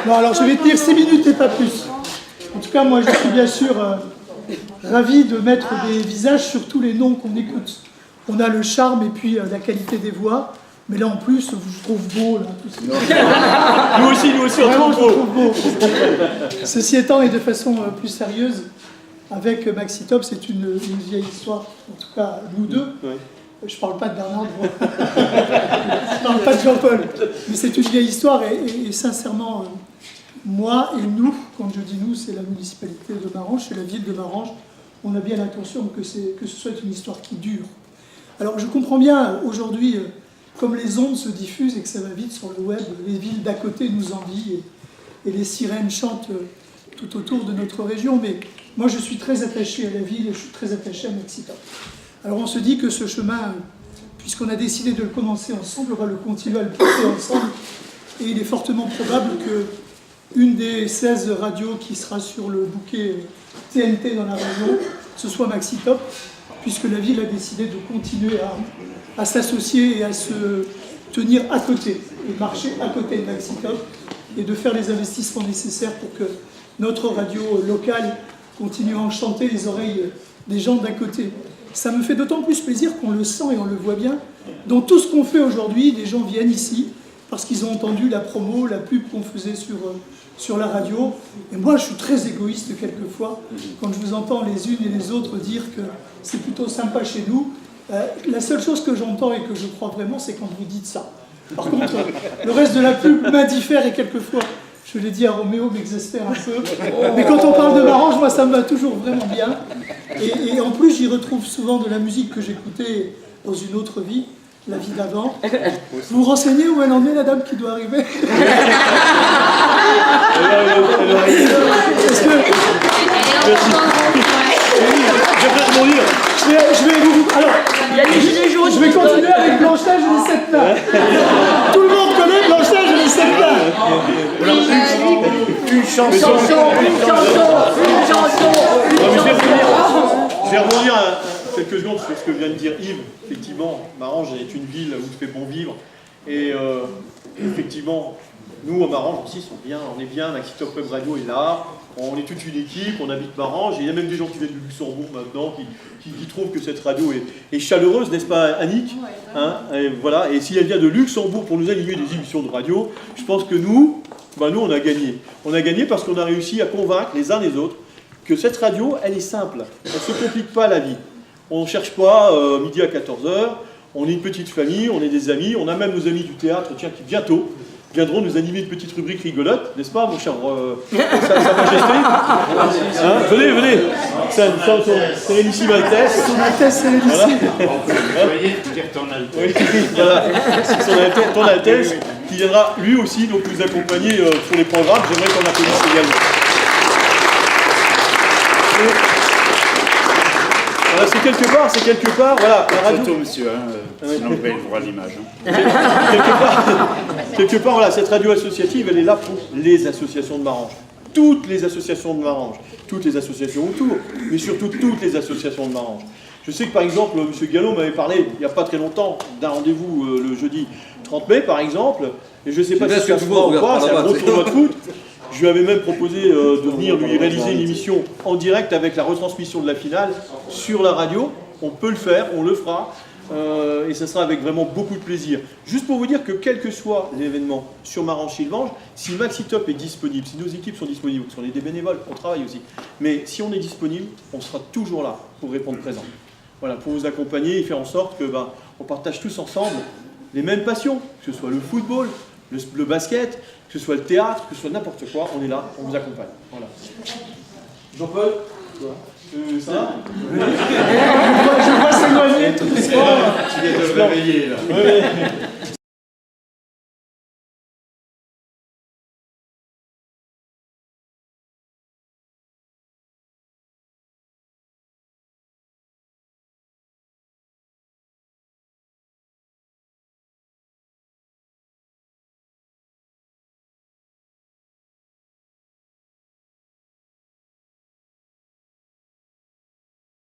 Non, alors je vais tenir 6 minutes et pas plus. En tout cas, moi je suis bien sûr ravi de mettre des visages sur tous les noms qu'on écoute. On a le charme et puis la qualité des voix, mais là en plus, je trouve beau. Là, tout ça. Nous aussi, on Vraiment, trouve je beau. trouve beau. Ceci étant, et de façon plus sérieuse, avec Maxi Top, c'est une vieille histoire, en tout cas nous deux. Ouais. Je ne parle pas de Bernard, je ne parle pas de Jean-Paul, mais c'est une vieille histoire et sincèrement, moi et nous, quand je dis nous, c'est la municipalité de Marange, c'est la ville de Marange, on a bien l'intention que ce soit une histoire qui dure. Alors je comprends bien aujourd'hui, comme les ondes se diffusent et que ça va vite sur le web, les villes d'à côté nous envient et les sirènes chantent tout autour de notre région, mais moi je suis très attaché à la ville et je suis très attaché à Maxi Top. Alors on se dit que ce chemin, puisqu'on a décidé de le commencer ensemble, on va le continuer à le porter ensemble. Et il est fortement probable qu'une des 16 radios qui sera sur le bouquet TNT dans la région, ce soit Maxi Top, puisque la ville a décidé de continuer à s'associer et à se tenir à côté, et marcher à côté de Maxi Top, et de faire les investissements nécessaires pour que notre radio locale continue à enchanter les oreilles des gens d'à côté. Ça me fait d'autant plus plaisir qu'on le sent et on le voit bien. Dans tout ce qu'on fait aujourd'hui, les gens viennent ici parce qu'ils ont entendu la promo, la pub qu'on faisait sur la radio. Et moi, je suis très égoïste quelquefois quand je vous entends les unes et les autres dire que c'est plutôt sympa chez nous. La seule chose que j'entends et que je crois vraiment, c'est quand vous dites ça. Par contre, le reste de la pub m'indiffère et quelquefois, je l'ai dit à Roméo, m'exaspère un peu. Mais quand on parle de Marange, moi, ça me va toujours vraiment bien. Et en plus, j'y retrouve souvent de la musique que j'écoutais dans une autre vie, la vie d'avant. Vous vous renseignez où elle en est, la dame qui doit arriver? Est-ce que... Je vais vous... Alors, je vais continuer avec Blanche-Neige et les 7 nains. Tout le monde connaît Blanche-Neige et les 7 nains. Une chanson. Je vais rebondir quelques secondes sur ce que vient de dire Yves. Effectivement, Marange est une ville où il fait bon vivre. Et effectivement, nous, à Marange aussi, on est bien. Maxi Top Web Radio est là. On est toute une équipe, on habite Marange. Et il y a même des gens qui viennent du Luxembourg maintenant, qui trouvent que cette radio est chaleureuse, n'est-ce pas, Annick, hein, et voilà. Et si elle vient de Luxembourg pour nous animer des émissions de radio, je pense que nous, on a gagné. On a gagné parce qu'on a réussi à convaincre les uns les autres que cette radio, elle est simple. Elle ne se complique pas la vie. On ne cherche pas midi à 14h. On est une petite famille, on est des amis. On a même nos amis du théâtre, tiens, qui bientôt viendront nous animer une petite rubrique rigolote, n'est-ce pas, mon cher Sa Majesté, hein, venez. Sérénissime Altesse. Son Altesse Sérénissime. Voyez, dire ton Altesse. Oui, voilà. Ton Altesse, qui viendra lui aussi donc, nous accompagner sur les programmes. J'aimerais qu'on applaudisse également. Voilà, c'est quelque part, voilà, la radio. Photo, monsieur, sinon vous allez voir l'image. Quelque part, voilà, cette radio associative, elle est là pour les associations de Marange. Toutes les associations de Marange, toutes les associations autour, mais surtout toutes les associations de Marange. Je sais que par exemple, M. Gallo m'avait parlé, il n'y a pas très longtemps, d'un rendez-vous le jeudi 30 mai par exemple, et je ne sais pas si ça se fera ou pas, c'est un gros tournoi de foot. Je lui avais même proposé de venir lui réaliser une émission en direct avec la retransmission de la finale sur la radio. On peut le faire, on le fera, et ça sera avec vraiment beaucoup de plaisir. Juste pour vous dire que quel que soit l'événement sur Marange-Sylvange, si Maxi Top est disponible, si nos équipes sont disponibles, parce qu'on est des bénévoles, on travaille aussi, mais si on est disponible, on sera toujours là pour répondre présent. Voilà, pour vous accompagner et faire en sorte que on partage tous ensemble les mêmes passions, que ce soit le football, le basket, que ce soit le théâtre, que ce soit n'importe quoi, on est là, on vous accompagne. Voilà. Jean-Paul, ça va? Je vois s'éloigner tout le soir. Tu viens de le réveiller là. Ouais.